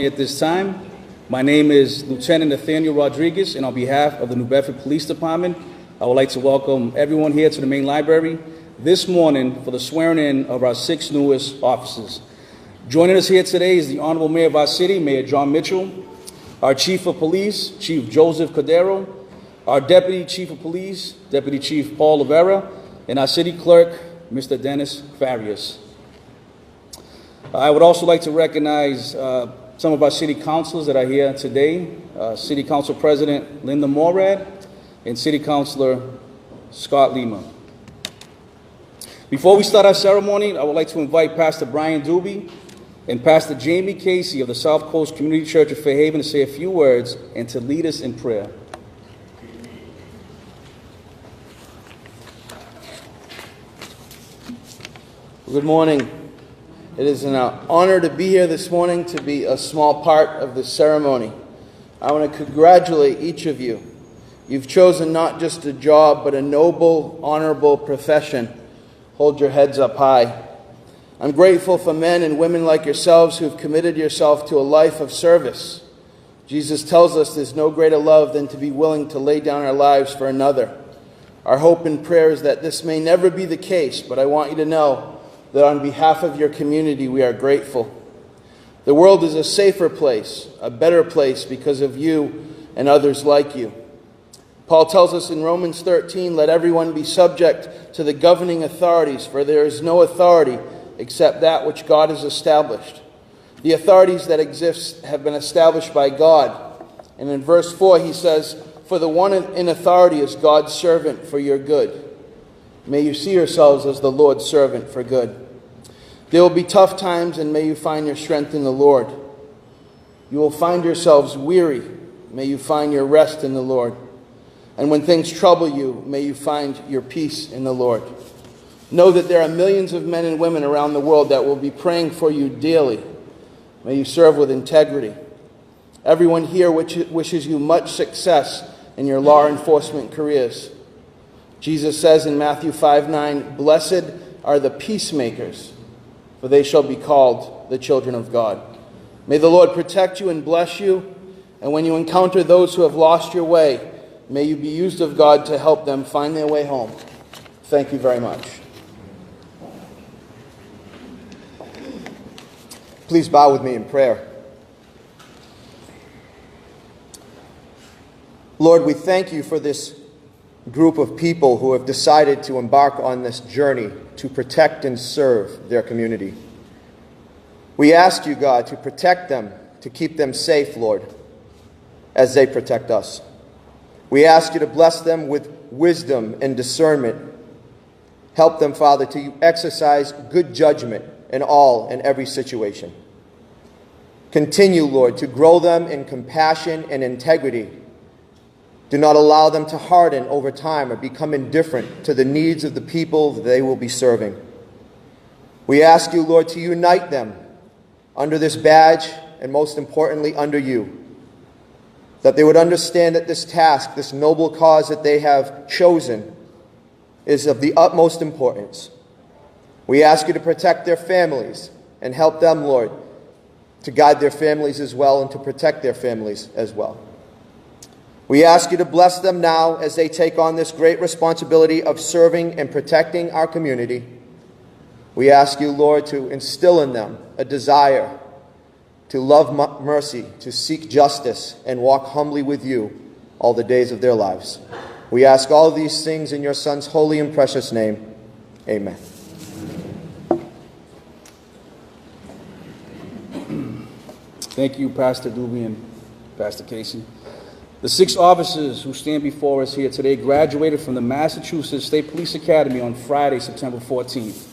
At this time, my name is Lieutenant Nathaniel Rodriguez, and on behalf of the New Bedford Police Department, I would like to welcome everyone here to the main library this morning for the swearing-in of our 6 newest officers. Joining us here today is the Honorable Mayor of our city, Mayor John Mitchell, our Chief of Police, Chief Joseph Cordero, our Deputy Chief of Police, Deputy Chief Paul Rivera, and our City Clerk, Mr. Dennis Farias. I would also like to recognize some of our city councilors that are here today, City Council President Linda Morad and City Councilor Scott Lima. Before we start our ceremony, I would like to invite Pastor Brian Doobie and Pastor Jamie Casey of the South Coast Community Church of Fairhaven to say a few words and to lead us in prayer. Good morning. It is an honor to be here this morning to be a small part of this ceremony. I want to congratulate each of you. You've chosen not just a job, but a noble, honorable profession. Hold your heads up high. I'm grateful for men and women like yourselves who've committed yourself to a life of service. Jesus tells us there's no greater love than to be willing to lay down our lives for another. Our hope and prayer is that this may never be the case, but I want you to know that on behalf of your community, we are grateful. The world is a safer place, a better place because of you and others like you. Paul tells us in Romans 13, let everyone be subject to the governing authorities, for there is no authority except that which God has established. The authorities that exist have been established by God. And in verse 4, he says, for the one in authority is God's servant for your good. May you see yourselves as the Lord's servant for good. There will be tough times, and may you find your strength in the Lord. You will find yourselves weary. May you find your rest in the Lord. And when things trouble you, may you find your peace in the Lord. Know that there are millions of men and women around the world that will be praying for you daily. May you serve with integrity. Everyone here wishes you much success in your law enforcement careers. Jesus says in Matthew 5:9, blessed are the peacemakers, for they shall be called the children of God. May the Lord protect you and bless you, and when you encounter those who have lost your way, may you be used of God to help them find their way home. Thank you very much. Please bow with me in prayer. Lord, we thank you for this group of people who have decided to embark on this journey to protect and serve their community. We ask you, God, to protect them, to keep them safe, Lord, as they protect us. We ask you to bless them with wisdom and discernment. Help them, Father, to exercise good judgment in all and every situation. Continue, Lord, to grow them in compassion and integrity. Do not allow them to harden over time or become indifferent to the needs of the people that they will be serving. We ask you, Lord, to unite them under this badge and most importantly under you, that they would understand that this task, this noble cause that they have chosen is of the utmost importance. We ask you to protect their families and help them, Lord, to guide their families as well and to protect their families as well. We ask you to bless them now as they take on this great responsibility of serving and protecting our community. We ask you, Lord, to instill in them a desire to love mercy, to seek justice, and walk humbly with you all the days of their lives. We ask all of these things in your Son's holy and precious name. Amen. Thank you, Pastor Doobie and Pastor Casey. The 6 officers who stand before us here today graduated from the Massachusetts State Police Academy on Friday, September 14th.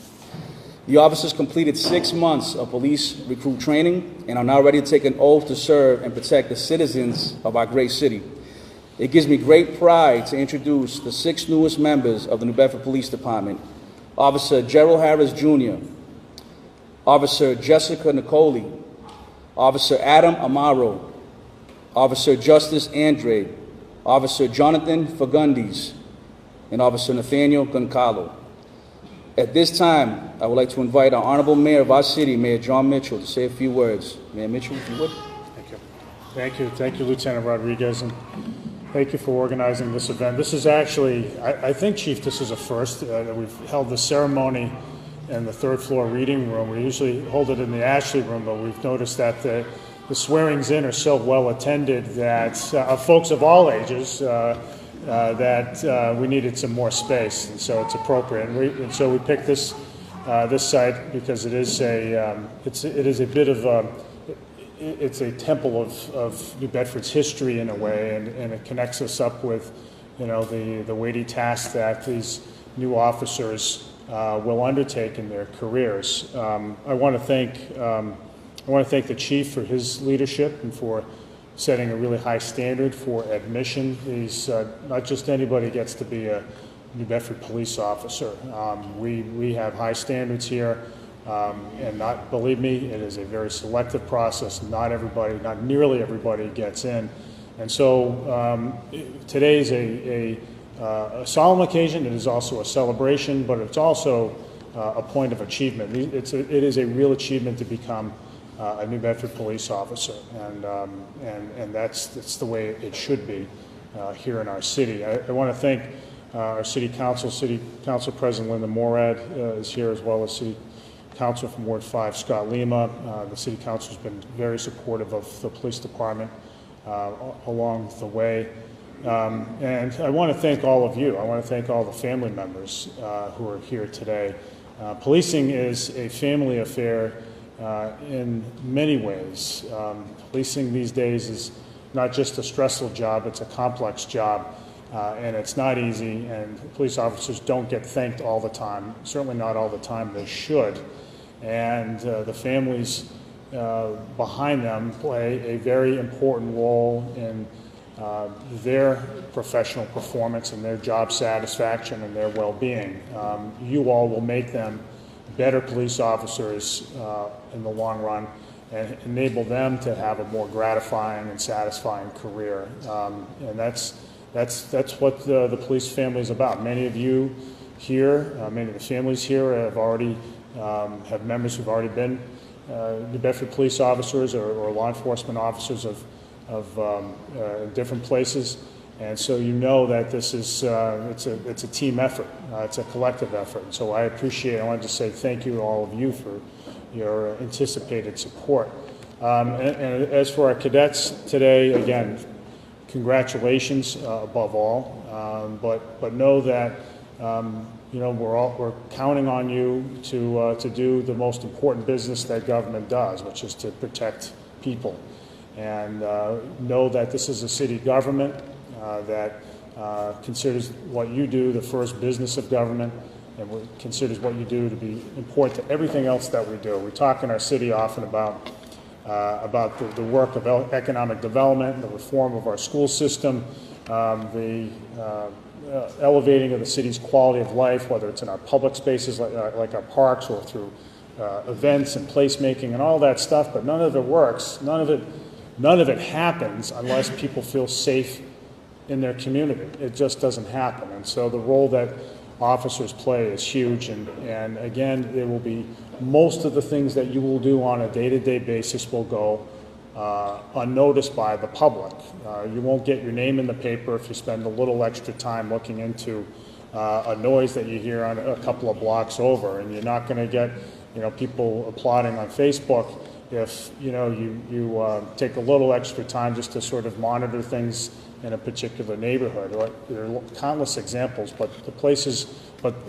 The officers completed 6 months of police recruit training and are now ready to take an oath to serve and protect the citizens of our great city. It gives me great pride to introduce the 6 newest members of the New Bedford Police Department. Officer Gerald Harris Jr., Officer Jessica Nicoli, Officer Adam Amaro, Officer Justice Andrade, Officer Jonathan Fagundes, and Officer Nathaniel Goncalo. At this time, I would like to invite our honorable mayor of our city, Mayor John Mitchell, to say a few words. Mayor Mitchell, if you would. Thank you. Thank you. Thank you, Lieutenant Rodriguez, and thank you for organizing this event. This is actually, I think, Chief, this is a first. We've held the ceremony in the third floor reading room. We usually hold it in the Ashley room, but we've noticed that the swearings in are so well attended that folks of all ages that we needed some more space, and so it's appropriate. And so we picked this site because it is a bit of it's a temple of New Bedford's history in a way, and it connects us up with, the weighty tasks that these new officers will undertake in their careers. I want to thank the chief for his leadership and for setting a really high standard for admission. Not just anybody gets to be a New Bedford police officer. We have high standards here, and believe me, it is a very selective process. Not nearly everybody gets in. And so today is a solemn occasion. It is also a celebration, but it's also a point of achievement. It is a real achievement to become a New Bedford police officer, and that's the way it should be here in our city. I want to thank our City Council President Linda Morad is here, as well as City Council from Ward 5, Scott Lima. The City Council has been very supportive of the police department along the way. And I want to thank all of you. I want to thank all the family members who are here today. Policing is a family affair in many ways. Policing these days is not just a stressful job, it's a complex job, and it's not easy, and police officers don't get thanked all the time, certainly not all the time they should. And the families behind them play a very important role in their professional performance and their job satisfaction and their well-being. You all will make them better police officers in the long run and enable them to have a more gratifying and satisfying career. And that's what the police family is about. Many of you here, many of the families here have members who've already been New Bedford police officers or law enforcement officers of different places. And so you know that this is it's a team effort. It's a collective effort. And so I wanted to say thank you to all of you for your anticipated support. And as for our cadets today, again, congratulations above all. But know that we're counting on you to do the most important business that government does, which is to protect people. And know that this is a city government that considers what you do the first business of government, and considers what you do to be important to everything else that we do. We talk in our city often about the work of economic development, the reform of our school system, the elevating of the city's quality of life, whether it's in our public spaces like our parks or through events and placemaking and all that stuff. But none of it works. None of it happens unless people feel safe in their community. It just doesn't happen. And so the role that officers play is huge. And again, there will be most of the things that you will do on a day-to-day basis will go unnoticed by the public. You won't get your name in the paper if you spend a little extra time looking into a noise that you hear on a couple of blocks over, and you're not going to get people applauding on Facebook if you take a little extra time just to sort of monitor things in a particular neighborhood. There are countless examples, but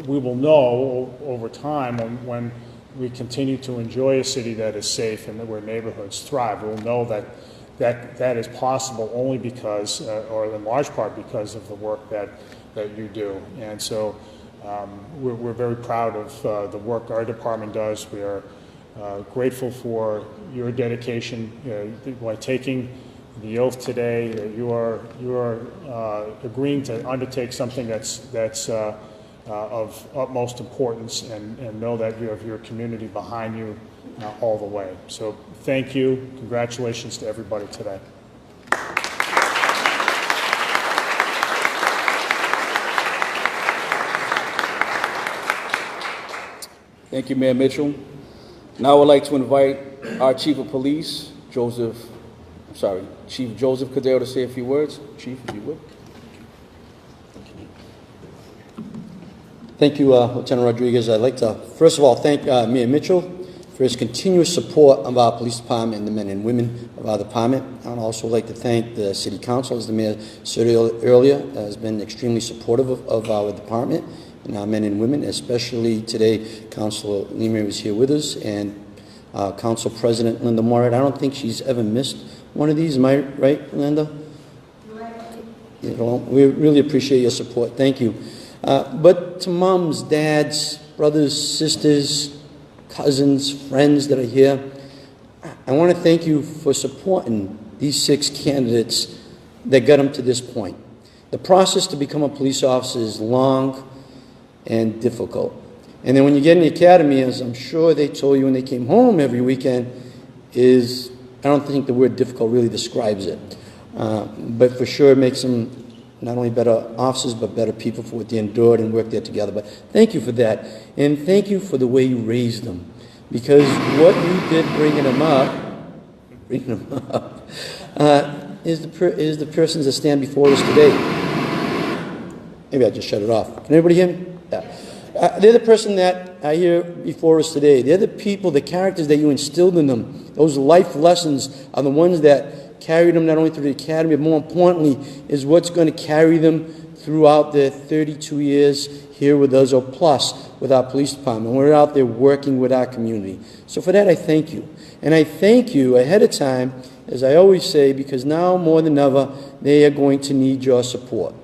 we will know over time when we continue to enjoy a city that is safe and where neighborhoods thrive. We'll know that is possible only because, or in large part because of the work that you do. And so we're very proud of the work our department does. We are grateful for your dedication by taking the oath today. That you are agreeing to undertake something that's of utmost importance, and know that you have your community behind you all the way. So thank you. Congratulations to everybody today. Thank you, Mayor Mitchell. Now I would like to invite our Chief of Police, Chief Joseph Cadero, to say a few words. Chief, if you would. Thank you, Lieutenant Rodriguez. I'd like to, first of all, thank Mayor Mitchell for his continuous support of our police department and the men and women of our department. I'd also like to thank the City Council, as the Mayor said earlier, has been extremely supportive of our department and our men and women, especially today. Councilor Lima was here with us, and Council President Linda Morat. I don't think she's ever missed one of these. Am I right, Linda? You know, we really appreciate your support. Thank you. But to moms, dads, brothers, sisters, cousins, friends that are here, I want to thank you for supporting these 6 candidates that got them to this point. The process to become a police officer is long and difficult. And then when you get in the academy, as I'm sure they told you when they came home every weekend, I don't think the word difficult really describes it. But for sure it makes them not only better officers, but better people for what they endured and worked there together. But thank you for that. And thank you for the way you raised them. Because what you did bringing them up, is the persons that stand before us today. Maybe I just shut it off. Can everybody hear me? Yeah. They're the person that are here before us today. They're the people, the characters that you instilled in them. Those life lessons are the ones that carry them not only through the academy, but more importantly, is what's going to carry them throughout their 32 years here with us, or plus with our police department. We're out there working with our community. So for that, I thank you. And I thank you ahead of time, as I always say, because now more than ever, they are going to need your support.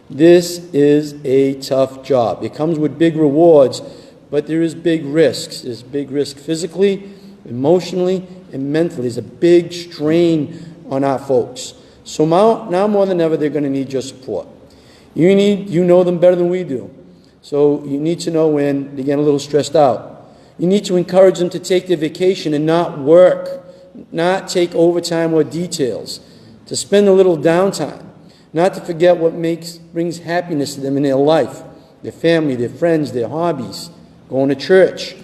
This is a tough job. It comes with big rewards, but there is big risks. There's big risk physically, emotionally, and mentally. There's a big strain on our folks. So now more than ever, they're going to need your support. You know them better than we do. So you need to know when they get a little stressed out. You need to encourage them to take their vacation and not work, not take overtime or details, to spend a little downtime, not to forget what brings happiness to them in their life, their family, their friends, their hobbies, going to church.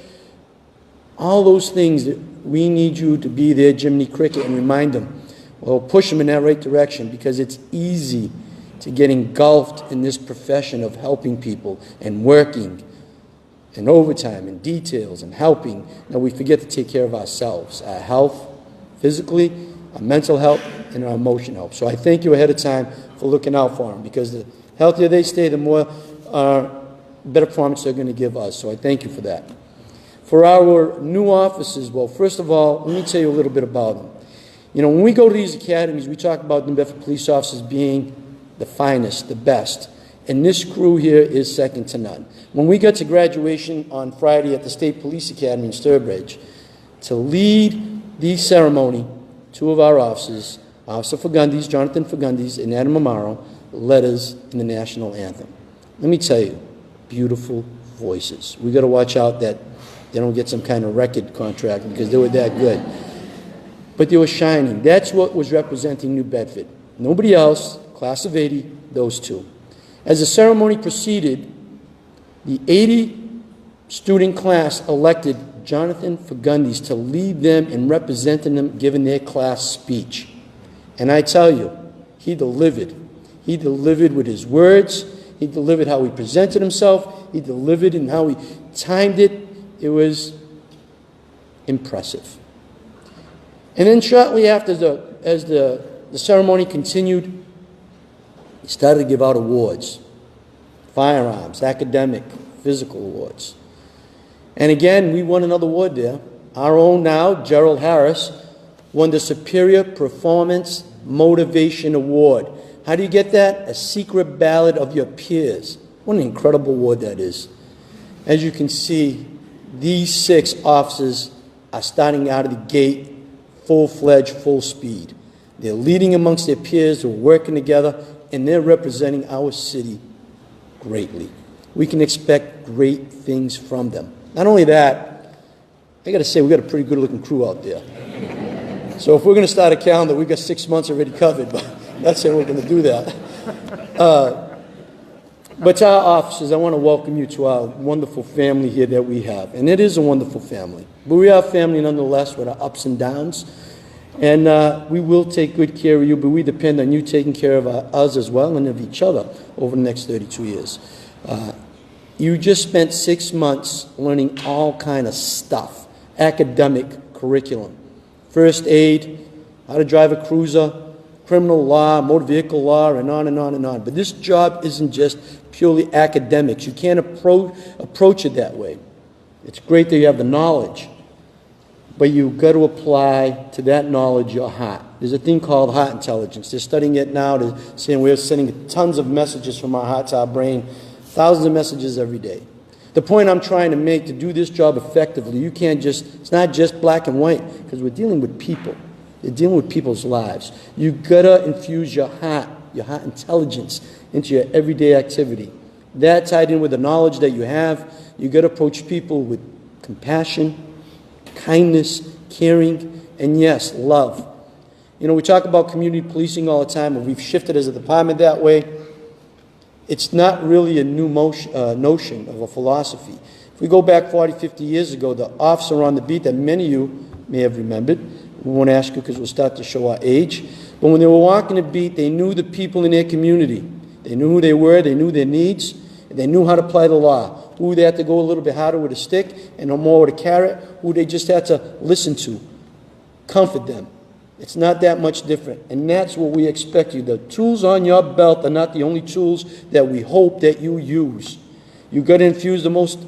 All those things that we need you to be there, Jiminy Cricket, and remind them. Well, push them in that right direction, because it's easy to get engulfed in this profession of helping people and working and overtime and details and helping. Now we forget to take care of ourselves, our health, physically, our mental health, and our emotional health. So I thank you ahead of time for looking out for them, because the healthier they stay, the more better performance they're going to give us. So I thank you for that. For our new officers, well, first of all, let me tell you a little bit about them. You know, when we go to these academies, we talk about the Bedford police officers being the finest, the best. And this crew here is second to none. When we got to graduation on Friday at the State Police Academy in Sturbridge, to lead the ceremony, 2 of our officers, Officer Fagundes, Jonathan Fagundes, and Adam Amaro, led us in the national anthem. Let me tell you, beautiful voices. We got to watch out that they don't get some kind of record contract, because they were that good. But they were shining. That's what was representing New Bedford. Nobody else. Class of 80, those 2. As the ceremony proceeded, the 80-student class elected Jonathan Fagundes to lead them in representing them, giving their class speech. And I tell you, he delivered. He delivered with his words. He delivered how he presented himself. He delivered in how he timed it. It was impressive. And then shortly after, as the ceremony continued, he started to give out awards, firearms, academic, physical awards. And again, we won another award there. Our own now, Gerald Harris, won the Superior Performance Motivation Award. How do you get that? A secret ballot of your peers. What an incredible award that is. As you can see, these 6 officers are starting out of the gate, full-fledged, full speed. They're leading amongst their peers, they're working together, and they're representing our city greatly. We can expect great things from them. Not only that, I got to say, we got a pretty good-looking crew out there. So if we're going to start a calendar, we've got 6 months already covered, but that's how we're going to do that. But to our officers, I want to welcome you to our wonderful family here that we have. And it is a wonderful family. But we are a family nonetheless with our ups and downs. And we will take good care of you, but we depend on you taking care of us as well and of each other over the next 32 years. You just spent 6 months learning all kind of stuff, academic curriculum, first aid, how to drive a cruiser, criminal law, motor vehicle law, and on and on and on. But this job isn't just purely academics. You can't approach it that way. It's great that you have the knowledge, but you've got to apply to that knowledge your heart. There's a thing called heart intelligence. They're studying it now. They're saying we're sending tons of messages from our heart to our brain, thousands of messages every day. The point I'm trying to make, to do this job effectively, you can't just, it's not just black and white, because we're dealing with people. You're dealing with people's lives. You've got to infuse your heart intelligence into your everyday activity. That tied in with the knowledge that you have, you've got to approach people with compassion, kindness, caring, and yes, love. You know, we talk about community policing all the time, and we've shifted as a department that way. It's not really a new notion of a philosophy. If we go back 40, 50 years ago, the officer on the beat that many of you may have remembered, we won't ask you because we'll start to show our age, but when they were walking the beat, they knew the people in their community. They knew who they were, they knew their needs, and they knew how to apply the law. Who they had to go a little bit harder with a stick and no more with a carrot, who they just had to listen to, comfort them. It's not that much different, and that's what we expect you. The tools on your belt are not the only tools that we hope that you use. You've got to infuse the most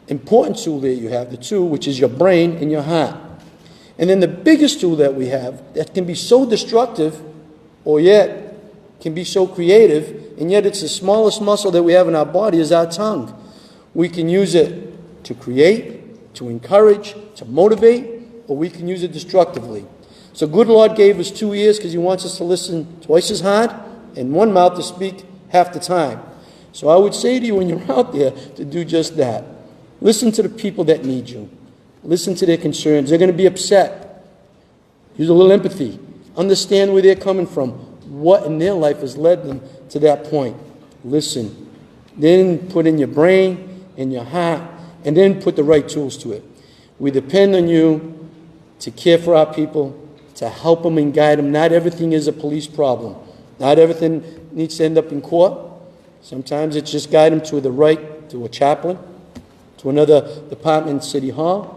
important tool that you have, the tool which is your brain and your heart. And then the biggest tool that we have that can be so destructive, or yet can be so creative, and yet it's the smallest muscle that we have in our body, is our tongue. We can use it to create, to encourage, to motivate, or we can use it destructively. So good Lord gave us 2 ears because he wants us to listen twice as hard and one mouth to speak half the time. So I would say to you when you're out there to do just that. Listen to the people that need you. Listen to their concerns. They're going to be upset. Use a little empathy. Understand where they're coming from. What in their life has led them to that point. Listen. Then put in your brain, in your heart, and then put the right tools to it. We depend on you to care for our people, to help them and guide them. Not everything is a police problem. Not everything needs to end up in court. Sometimes it's just guide them to a chaplain, to another department in City Hall,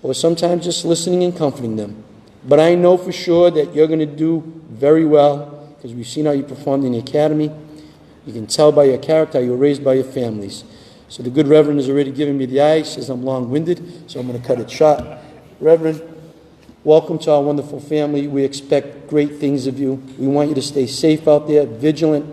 or sometimes just listening and comforting them. But I know for sure that you're going to do very well because we've seen how you performed in the academy. You can tell by your character how you were raised by your families. So the good Reverend has already given me the eye. He says I'm long-winded, so I'm going to cut it short. Reverend, welcome to our wonderful family. We expect great things of you. We want you to stay safe out there, vigilant.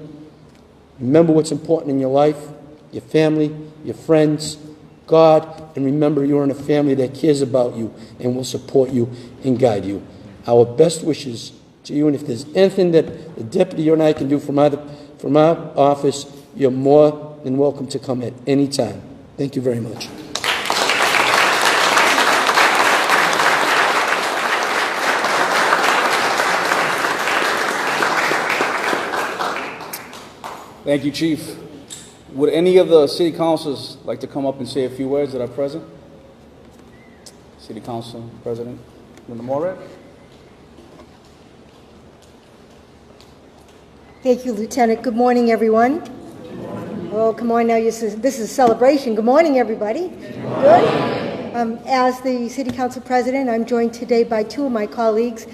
Remember what's important in your life, your family, your friends, God, and remember you're in a family that cares about you and will support you and guide you. Our best wishes to you, and if there's anything that the deputy and I can do from our office, you're more than welcome to come at any time. Thank you very much. Thank you, Chief. Would any of the city councilors like to come up and say a few words that are present? City Council President Linda Morad. Thank you, Lieutenant. Good morning, everyone. Good morning. Oh, come on now. This is a celebration. Good morning, everybody. Good morning. As the City Council President, I'm joined today by two of my colleagues,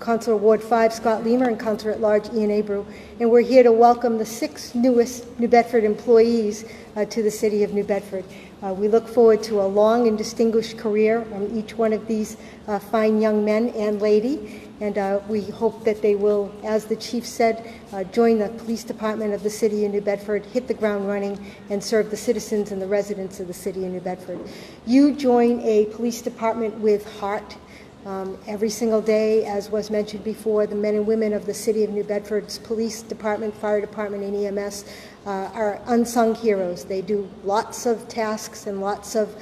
Councilor Ward 5, Scott Leamer, and Councilor at Large, Ian Abreu. And we're here to welcome the 6 newest New Bedford employees to the City of New Bedford. We look forward to a long and distinguished career on each one of these fine young men and lady. And we hope that they will, as the Chief said, join the police department of the City of New Bedford, hit the ground running, and serve the citizens and the residents of the City of New Bedford. You join a police department with heart, Every single day, as was mentioned before, the men and women of the City of New Bedford's Police Department, Fire Department, and EMS are unsung heroes. They do lots of tasks and lots of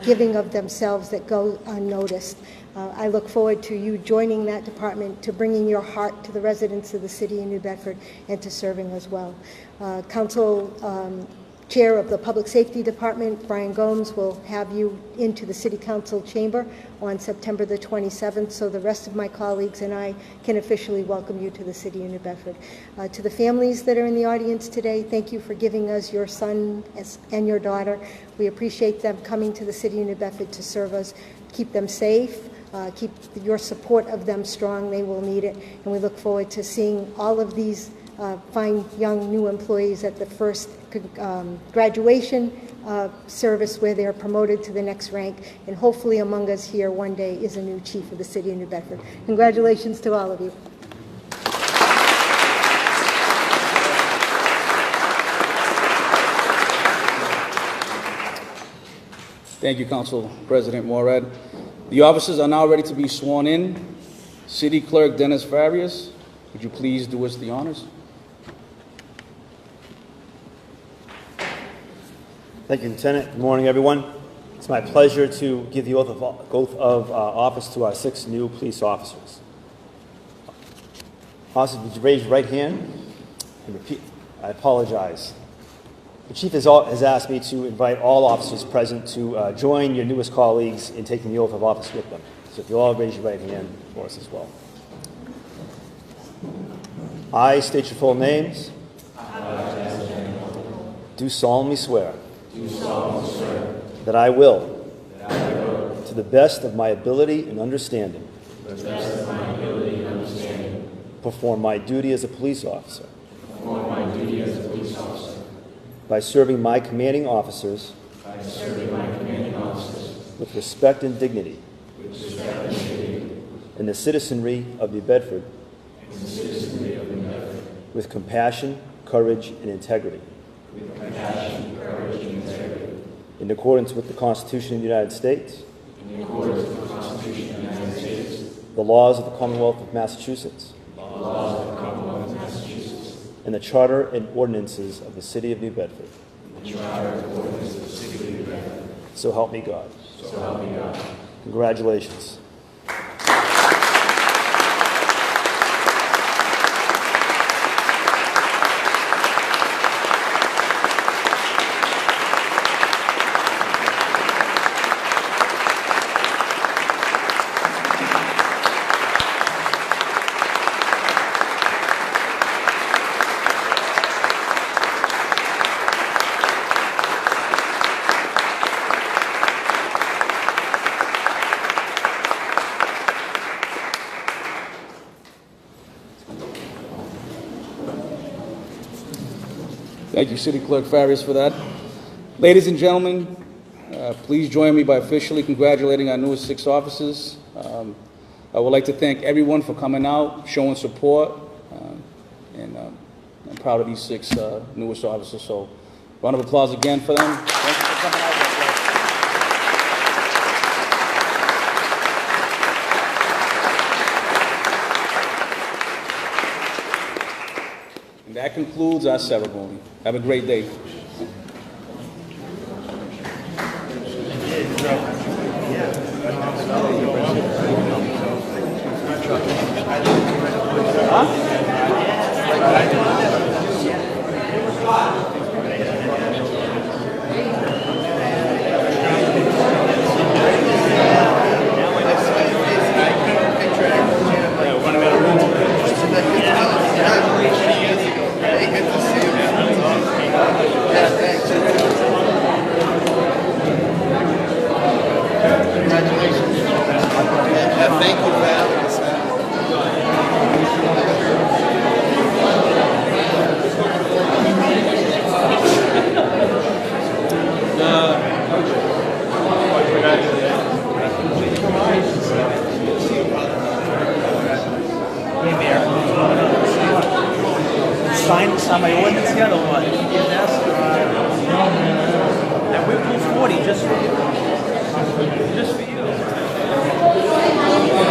giving of themselves that go unnoticed. I look forward to you joining that department, to bringing your heart to the residents of the City of New Bedford, and to serving as well. Council Chair of the Public Safety Department, Brian Gomes, will have you into the City Council chamber on September the 27th, so the rest of my colleagues and I can officially welcome you to the City of New Bedford. To the families that are in the audience today, thank you for giving us your son and your daughter. We appreciate them coming to the City of New Bedford to serve us. Keep them safe. Keep your support of them strong. They will need it. And we look forward to seeing all of these fine young new employees at the first graduation service where they're promoted to the next rank. And hopefully among us here one day is a new chief of the City of New Bedford. Congratulations to all of you. Thank you, Council President Morad. The officers are now ready to be sworn in. City Clerk Dennis Farias, would you please do us the honors? Thank you, Lieutenant. Good morning, everyone. It's my pleasure to give the oath of office to our 6 new police officers. Officers, would you raise your right hand and repeat? I apologize. The Chief has asked me to invite all officers present to join your newest colleagues in taking the oath of office with them. So if you all raise your right hand for us as well. I state your full names. Do solemnly swear. That I will, to the best of my ability and understanding, perform my duty as a police officer, by serving my commanding officers, with respect and dignity, in the citizenry of New Bedford, with compassion, courage, and integrity. In accordance with the Constitution of the United States. The laws of the Commonwealth of Massachusetts. And the Charter and ordinances of the City of New Bedford. So help me God. Congratulations. Thank you, City Clerk Farias, for that. Ladies and gentlemen, please join me by officially congratulating our newest 6 officers. I would like to thank everyone for coming out, showing support, and I'm proud of these 6 newest officers. So, round of applause again for them. Thank you for coming out. And that concludes our ceremony. Have a great day. Sign my ordinance yet or what? Yeah, we pulled 40 just for you. Just for you.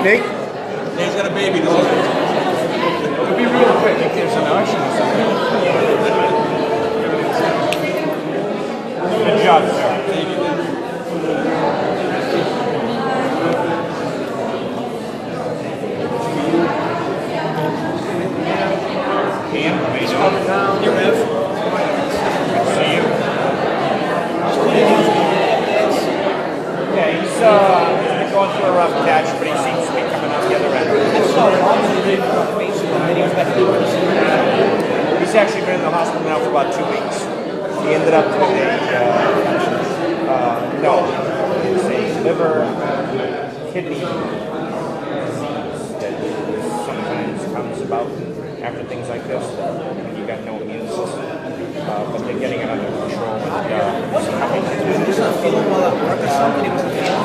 Nate? He's got a baby to It'll be real quick if there's an auction or something. Good job, sir. Thank you. Ian, how you doing? Here, Rev. Good to see you. Yeah, he's been going through a rough patch, but he seems to be coming out the other end. He's actually been in the hospital now for about 2 weeks. He ended up with it's a liver kidney disease that sometimes comes about after things like this when you got no immune system. But they're getting it under control. And,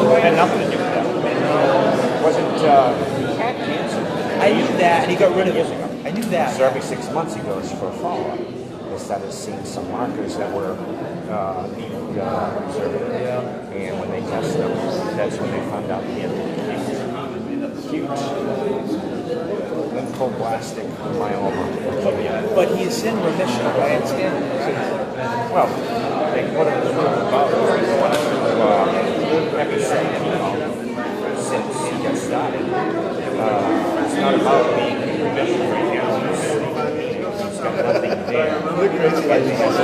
it had nothing to do with that. It wasn't, he had cancer. I knew that, and he got rid of it. I knew that. So every 6 months he goes for a follow-up. They started seeing some markers that were needed observed. And when they tested them, that's when they found out he had huge lymphoblastic myeloma. But he's in remission, I understand. Well, what it was really about was he wanted to since he got started. It's not about being in remission right now. He's got nothing there. But he has a